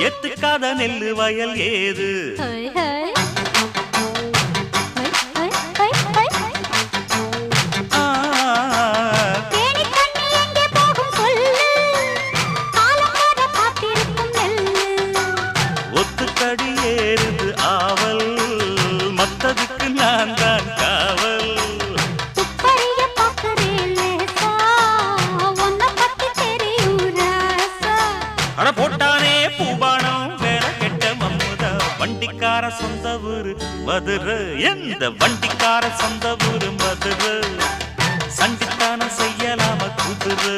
எத்துக்காத நெல்லு வயல் ஏது ஒத்துக்கடி ஏறுது ஆவல் மத்ததுக்கு நான் தான் காவல் அட போட்டானே பூபானம் வேற கெட்ட மம்முதா வண்டிக்கார சொந்த ஊரு மதுரை எந்த வண்டிக்கார சொந்த ஊரு மதுரை சண்டித்தான செய்யலாம குதிரை